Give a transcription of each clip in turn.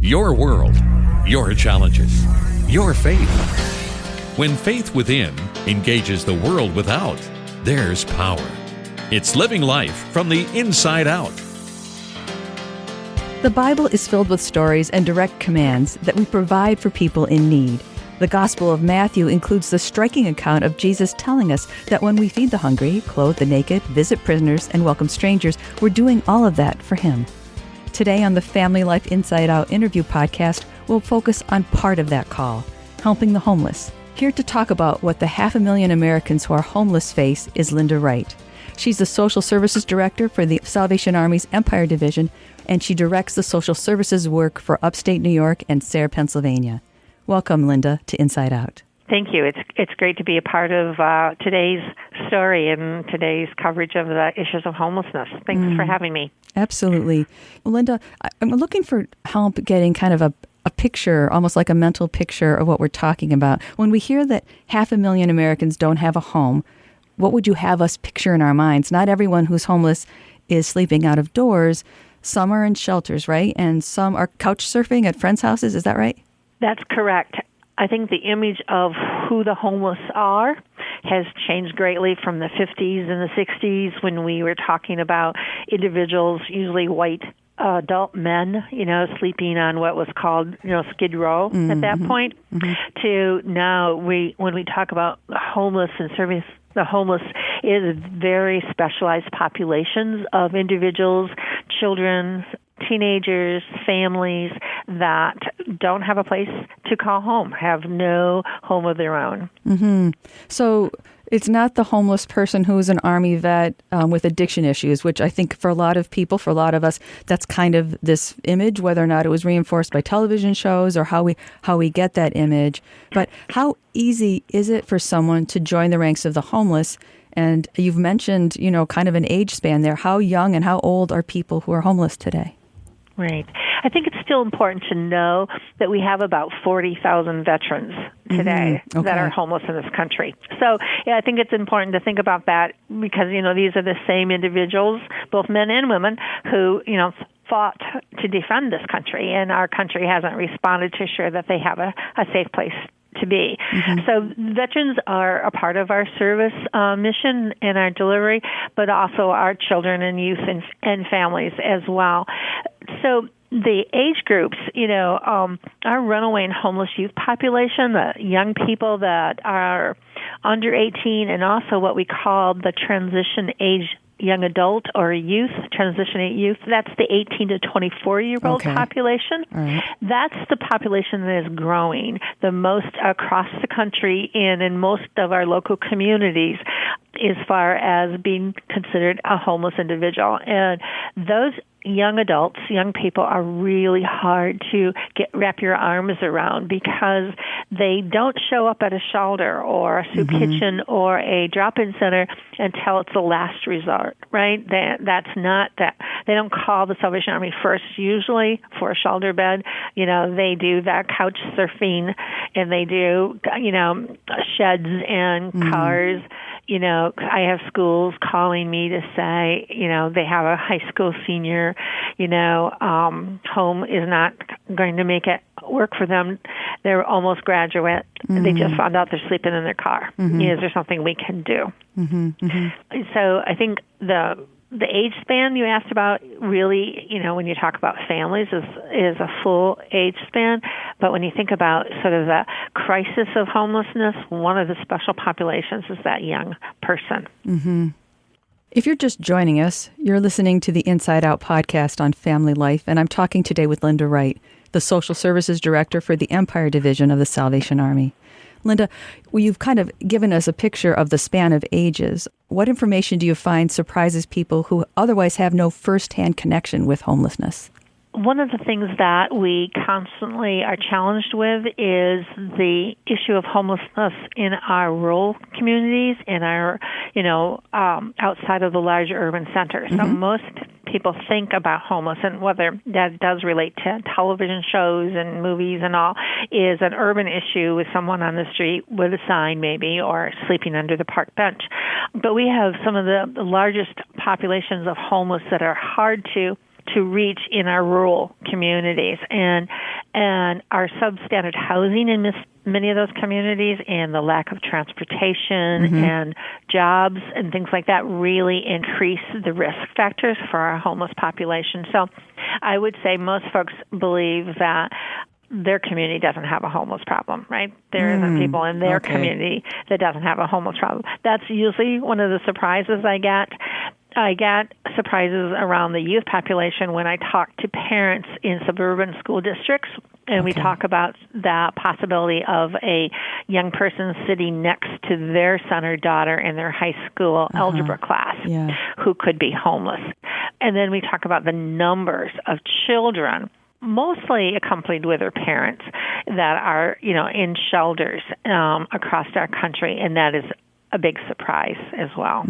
Your world, your challenges, your faith. When faith within engages the world without, there's power. It's living life from the inside out. The Bible is filled with stories and direct commands that we provide for people in need. The Gospel of Matthew includes the striking account of Jesus telling us that when we feed the hungry, clothe the naked, visit prisoners, and welcome strangers, we're doing all of that for Him. Today on the Family Life Inside Out interview podcast, we'll focus on part of that call, helping the homeless. Here to talk about what the 500,000 Americans who are homeless face is Linda Wright. She's the Social Services Director for the Salvation Army's Empire Division, and she directs the social services work for upstate New York and Sayre, Pennsylvania. Welcome, Linda, to Inside Out. Thank you. It's great to be a part of today's story and today's coverage of the issues of homelessness. Thanks for having me. Absolutely. Well, Linda, I'm looking for help getting kind of a picture, almost like a mental picture of what we're talking about. When we hear that 500,000 Americans don't have a home, what would you have us picture in our minds? Not everyone who's homeless is sleeping out of doors. Some are in shelters, right? And some are couch surfing at friends' houses. Is that right? That's correct. I think the image of who the homeless are has changed greatly from the 50s and the 60s when we were talking about individuals, usually white adult men, sleeping on what was called, Skid Row at that point, to now when we talk about homeless and serving the homeless is very specialized populations of individuals, children, teenagers, families that don't have a place to call home, have no home of their own. Mm-hmm. So it's not the homeless person who's an Army vet with addiction issues, which I think for a lot of people, for a lot of us, that's kind of this image, whether or not it was reinforced by television shows or how we get that image. But how easy is it for someone to join the ranks of the homeless? And you've mentioned, kind of an age span there. How young and how old are people who are homeless today? Right. I think it's still important to know that we have about 40,000 veterans today that are homeless in this country. So, I think it's important to think about that because, these are the same individuals, both men and women, who, fought to defend this country, and our country hasn't responded to ensure that they have a safe place to be. So veterans are a part of our service mission and our delivery, but also our children and youth and families as well. So the age groups, our runaway and homeless youth population, the young people that are under 18, and also what we call the transition age young adult or youth, transition youth, that's the 18 to 24-year-old population. Right. That's the population that is growing the most across the country and in most of our local communities as far as being considered a homeless individual. And those young adults, young people are really hard to wrap your arms around because they don't show up at a shelter or a soup kitchen or a drop-in center until it's the last resort, right? That's not that. They don't call the Salvation Army first usually for a shelter bed. They do that couch surfing and they do, sheds and cars. I have schools calling me to say, they have a high school senior, home is not going to make it work for them. They're almost graduate. They just found out they're sleeping in their car. Is there something we can do? So I think the age span you asked about really, when you talk about families is a full age span. But when you think about sort of the crisis of homelessness, one of the special populations is that young person. If you're just joining us, you're listening to the Inside Out podcast on family life, and I'm talking today with Linda Wright, the Social Services Director for the Empire Division of the Salvation Army. Linda, you've kind of given us a picture of the span of ages. What information do you find surprises people who otherwise have no firsthand connection with homelessness? One of the things that we constantly are challenged with is the issue of homelessness in our rural communities, in our, outside of the large urban centers. So most people think about homeless, and whether that does relate to television shows and movies and all, is an urban issue with someone on the street with a sign maybe, or sleeping under the park bench. But we have some of the largest populations of homeless that are hard to reach in our rural communities. And And our substandard housing in many of those communities and the lack of transportation and jobs and things like that really increase the risk factors for our homeless population. So I would say most folks believe that their community doesn't have a homeless problem, right? There isn't people in their community that doesn't have a homeless problem. That's usually one of the surprises I get. I get surprises around the youth population when I talk to parents in suburban school districts, and we talk about the possibility of a young person sitting next to their son or daughter in their high school algebra class who could be homeless. And then we talk about the numbers of children, mostly accompanied with their parents, that are, in shelters across our country, and that is a big surprise as well.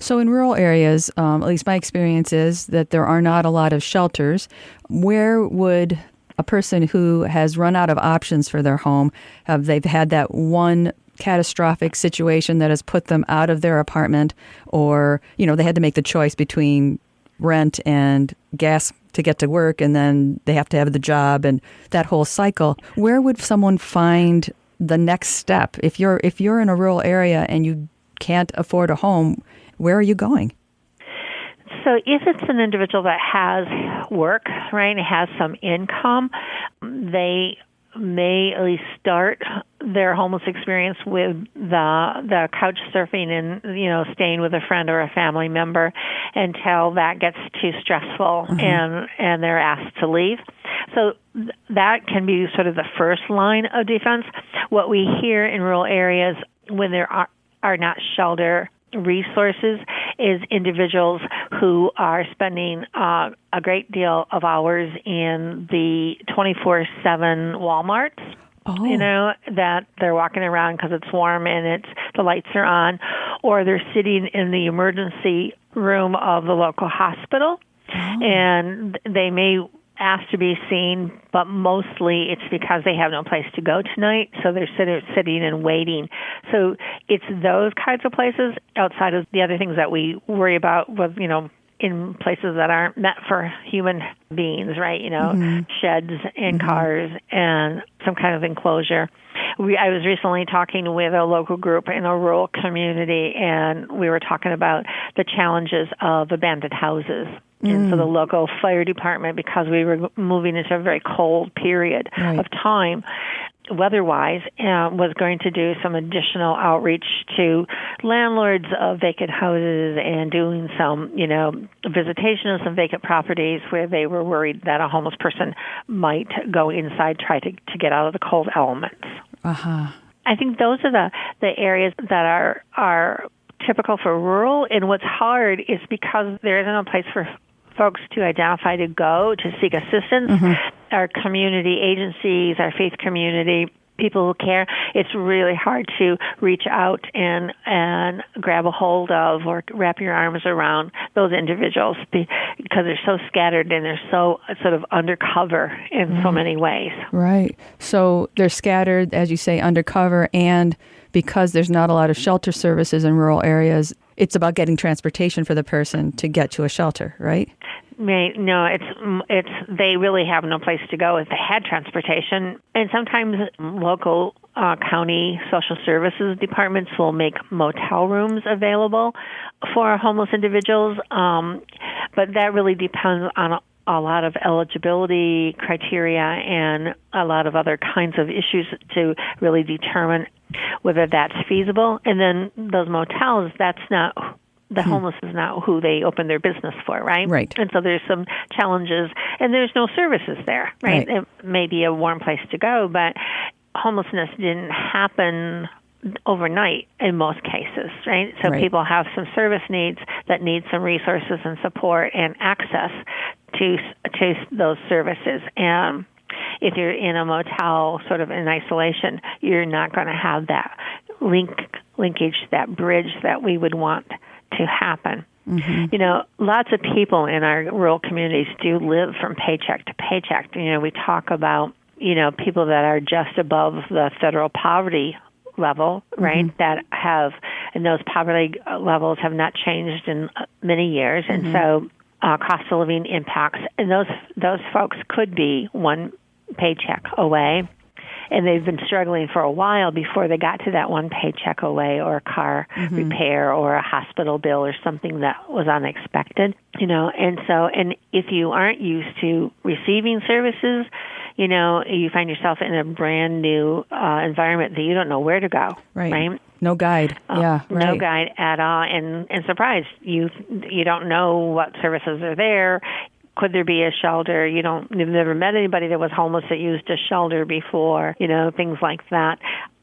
So in rural areas, at least my experience is that there are not a lot of shelters. Where would a person who has run out of options for their home, they've had that one catastrophic situation that has put them out of their apartment, or, they had to make the choice between rent and gas to get to work, and then they have to have the job and that whole cycle. Where would someone find the next step? If you're in a rural area and you can't afford a home, where are you going? So if it's an individual that has work, right, and has some income, they may at least start their homeless experience with the couch surfing and staying with a friend or a family member until that gets too stressful and they're asked to leave. So that can be sort of the first line of defense. What we hear in rural areas when there are not shelter resources is individuals who are spending a great deal of hours in the 24/7 Walmarts. That they're walking around because it's warm and the lights are on, or they're sitting in the emergency room of the local hospital, and they may ask to be seen, but mostly it's because they have no place to go tonight, so they're sitting and waiting. So it's those kinds of places outside of the other things that we worry about with, in places that aren't meant for human beings, right? Sheds and cars and some kind of enclosure. I was recently talking with a local group in a rural community, and we were talking about the challenges of abandoned houses. And so the local fire department, because we were moving into a very cold period of time, weather-wise, was going to do some additional outreach to landlords of vacant houses and doing some, visitation of some vacant properties where they were worried that a homeless person might go inside, try to get out of the cold elements. I think those are the areas that are typical for rural, and what's hard is because there isn't a place for folks to identify to go to seek assistance. Our community agencies, our faith community, people who care, it's really hard to reach out and grab a hold of or wrap your arms around those individuals because they're so scattered and they're so sort of undercover in so many ways. Right. So they're scattered, as you say, undercover, and because there's not a lot of shelter services in rural areas, it's about getting transportation for the person to get to a shelter, right? No, it's they really have no place to go if they had transportation. And sometimes local county social services departments will make motel rooms available for homeless individuals. But that really depends on a lot of eligibility criteria and a lot of other kinds of issues to really determine whether that's feasible. And then those motels, the homeless is not who they open their business for, right? Right. And so there's some challenges, and there's no services there, right? It may be a warm place to go, but homelessness didn't happen overnight in most cases, right? So people have some service needs that need some resources and support and access to those services. And if you're in a motel sort of in isolation, you're not going to have that linkage, that bridge that we would want to happen. Lots of people in our rural communities do live from paycheck to paycheck. We talk about, people that are just above the federal poverty level, right, that have, and those poverty levels have not changed in many years. And so cost of living impacts, and those folks could be one paycheck away. And they've been struggling for a while before they got to that one paycheck away, or a car repair, or a hospital bill, or something that was unexpected, and if you aren't used to receiving services, you find yourself in a brand new environment that you don't know where to go. Right? No guide. Right. No guide at all. And surprised, you don't know what services are there. Could there be a shelter? You've never met anybody that was homeless that used a shelter before, things like that.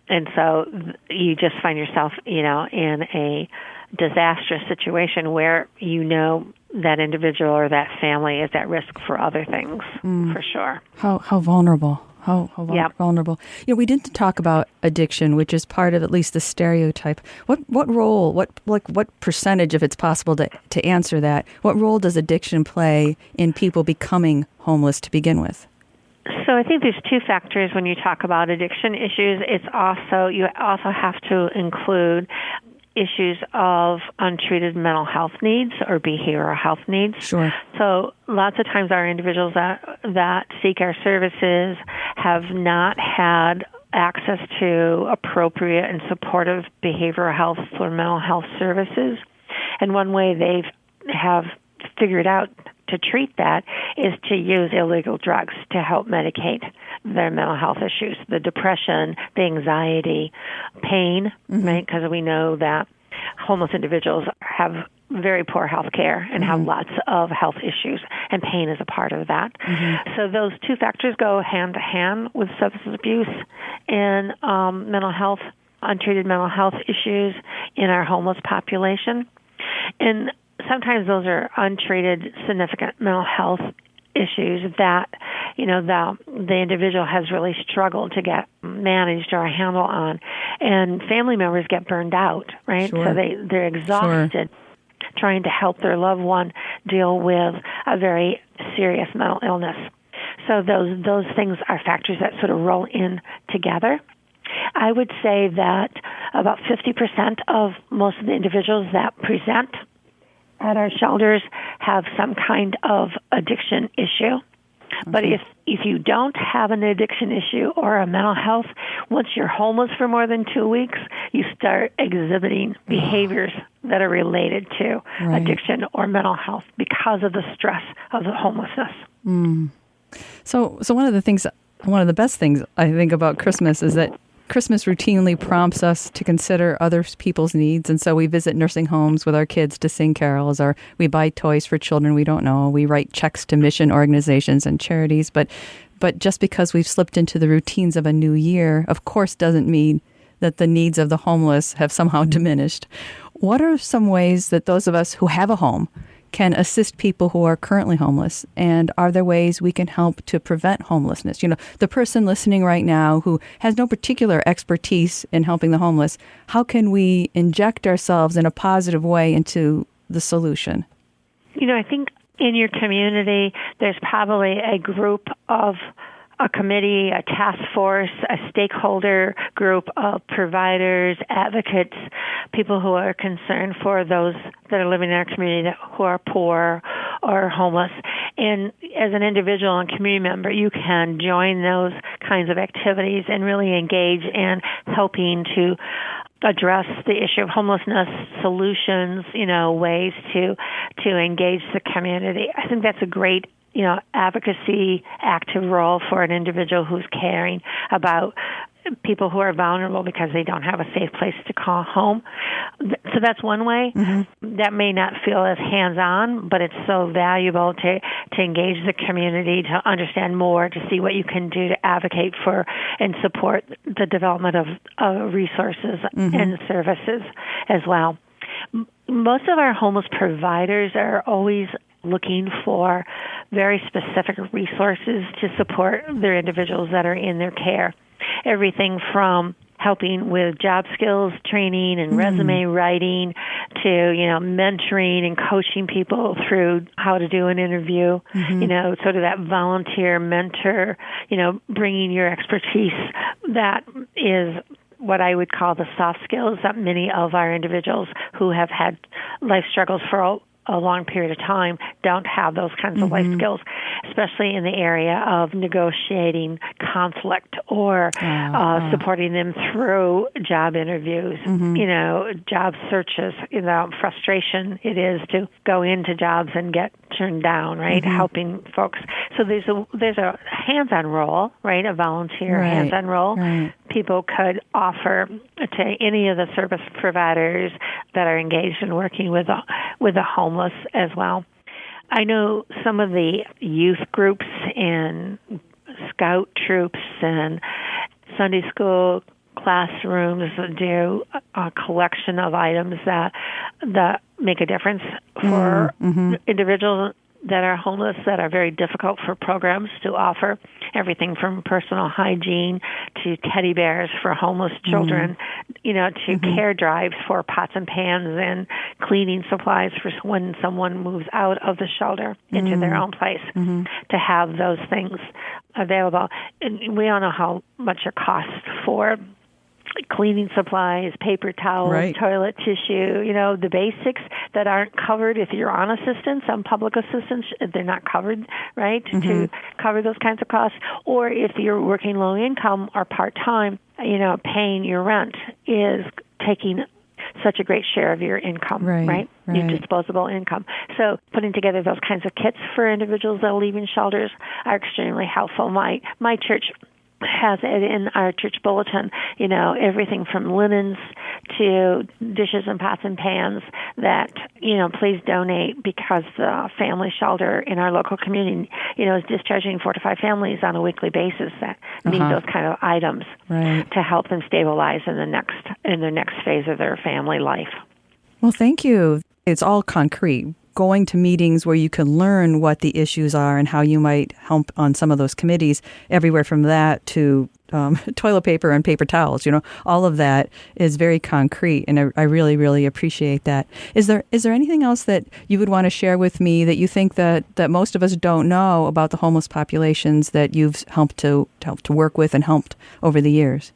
And so you just find yourself, in a disastrous situation where that individual or that family is at risk for other things, for sure. How vulnerable. How vulnerable. We didn't talk about addiction, which is part of at least the stereotype. What role, what percentage, if it's possible to answer that, what role does addiction play in people becoming homeless to begin with? So I think there's two factors when you talk about addiction issues. You also have to include issues of untreated mental health needs or behavioral health needs. Sure. So lots of times our individuals that seek our services have not had access to appropriate and supportive behavioral health or mental health services. And one way they have figured out to treat that is to use illegal drugs to help medicate their mental health issues, the depression, the anxiety, pain, right? Because we know that homeless individuals have very poor health care and have lots of health issues, and pain is a part of that. So those two factors go hand to hand with substance abuse and mental health, untreated mental health issues in our homeless population. And sometimes those are untreated significant mental health issues that, the individual has really struggled to get managed or a handle on. And family members get burned out, right? Sure. So they're exhausted trying to help their loved one deal with a very serious mental illness. So those things are factors that sort of roll in together. I would say that about 50% of most of the individuals that present at our shelters have some kind of addiction issue. But if you don't have an addiction issue or a mental health, once you're homeless for more than 2 weeks, you start exhibiting behaviors that are related to addiction or mental health because of the stress of the homelessness. So one of the best things I think about Christmas is that Christmas routinely prompts us to consider other people's needs. And so we visit nursing homes with our kids to sing carols, or we buy toys for children we don't know. We write checks to mission organizations and charities. But just because we've slipped into the routines of a new year, of course, doesn't mean that the needs of the homeless have somehow diminished. What are some ways that those of us who have a home can assist people who are currently homeless? And are there ways we can help to prevent homelessness? The person listening right now who has no particular expertise in helping the homeless, how can we inject ourselves in a positive way into the solution? I think in your community, there's probably a group of a committee, a task force, a stakeholder group of providers, advocates, people who are concerned for those that are living in our community who are poor or homeless. And as an individual and community member, you can join those kinds of activities and really engage in helping to address the issue of homelessness, solutions, ways to engage the community. I think that's a great advocacy, active role for an individual who's caring about people who are vulnerable because they don't have a safe place to call home. So that's one way. That may not feel as hands-on, but it's so valuable to engage the community, to understand more, to see what you can do to advocate for and support the development of resources and services as well. Most of our homeless providers are always looking for very specific resources to support their individuals that are in their care. Everything from helping with job skills training and resume writing to, mentoring and coaching people through how to do an interview, sort of that volunteer mentor, bringing your expertise. That is what I would call the soft skills that many of our individuals who have had life struggles for a long period of time don't have those kinds of life skills, especially in the area of negotiating conflict or supporting them through job interviews, job searches, frustration it is to go into jobs and get turned down, right? Helping folks. So there's a hands-on role, right? A volunteer hands-on role. Right. People could offer to any of the service providers that are engaged in working with the homeless as well. I know some of the youth groups and scout troops and Sunday school classrooms do a collection of items that make a difference for individuals that are homeless, that are very difficult for programs to offer. Everything from personal hygiene to teddy bears for homeless children, to care drives for pots and pans and cleaning supplies for when someone moves out of the shelter into their own place, to have those things available. And we all know how much it costs for cleaning supplies, paper towels, toilet tissue, the basics that aren't covered if you're on assistance, on public assistance, they're not covered, right, to cover those kinds of costs. Or if you're working low income or part-time, paying your rent is taking such a great share of your income, right? Your disposable income. So putting together those kinds of kits for individuals that are leaving shelters are extremely helpful. My church has it in our church bulletin, everything from linens to dishes and pots and pans that, please donate, because the family shelter in our local community, is discharging 4 to 5 families on a weekly basis that need those kind of items to help them stabilize in the next phase of their family life. Well, thank you. It's all concrete. Going to meetings where you can learn what the issues are and how you might help on some of those committees, everywhere from that to toilet paper and paper towels, all of that is very concrete. And I really, really appreciate that. Is there anything else that you would want to share with me that you think that most of us don't know about the homeless populations that you've helped to work with and helped over the years?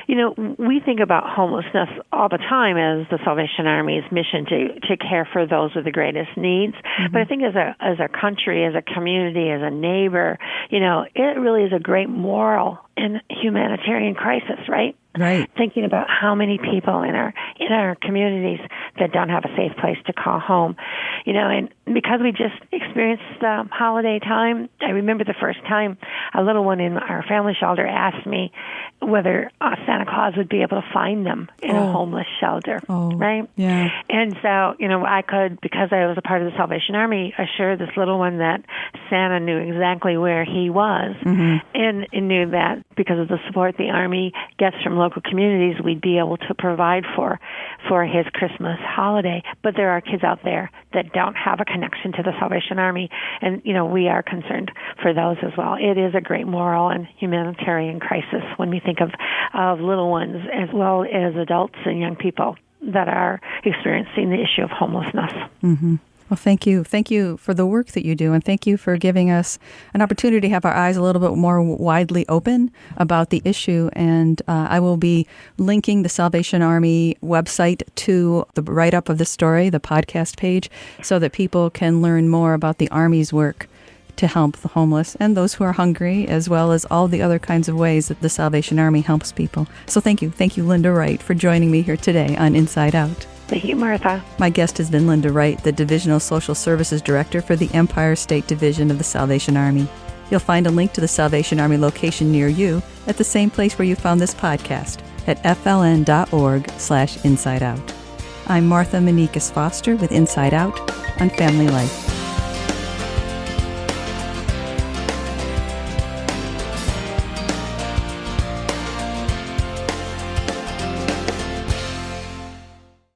We think about homelessness all the time as the Salvation Army's mission to care for those with the greatest needs. But I think as a country, as a community, as a neighbor, it really is a great moral and humanitarian crisis, right? Right. Thinking about how many people in our communities that don't have a safe place to call home, and because we just experienced the holiday time, I remember the first time a little one in our family shelter asked me whether Santa Claus would be able to find them in a homeless shelter, right? Yeah. And so, I could, because I was a part of the Salvation Army, assure this little one that Santa knew exactly where he was, and knew that because of the support the Army gets from local communities, we'd be able to provide for his Christmas holiday. But there are kids out there that don't have a connection to the Salvation Army, and we are concerned for those as well. It is a great moral and humanitarian crisis when we think of little ones as well as adults and young people that are experiencing the issue of homelessness. Well, thank you. Thank you for the work that you do, and thank you for giving us an opportunity to have our eyes a little bit more widely open about the issue. And I will be linking the Salvation Army website to the write-up of this story, the podcast page, so that people can learn more about the Army's work to help the homeless and those who are hungry, as well as all the other kinds of ways that the Salvation Army helps people. So thank you. Thank you, Linda Wright, for joining me here today on Inside Out. Thank you, Martha. My guest has been Linda Wright, the Divisional Social Services Director for the Empire State Division of the Salvation Army. You'll find a link to the Salvation Army location near you at the same place where you found this podcast at fln.org/insideout. I'm Martha Manikas Foster with Inside Out on Family Life.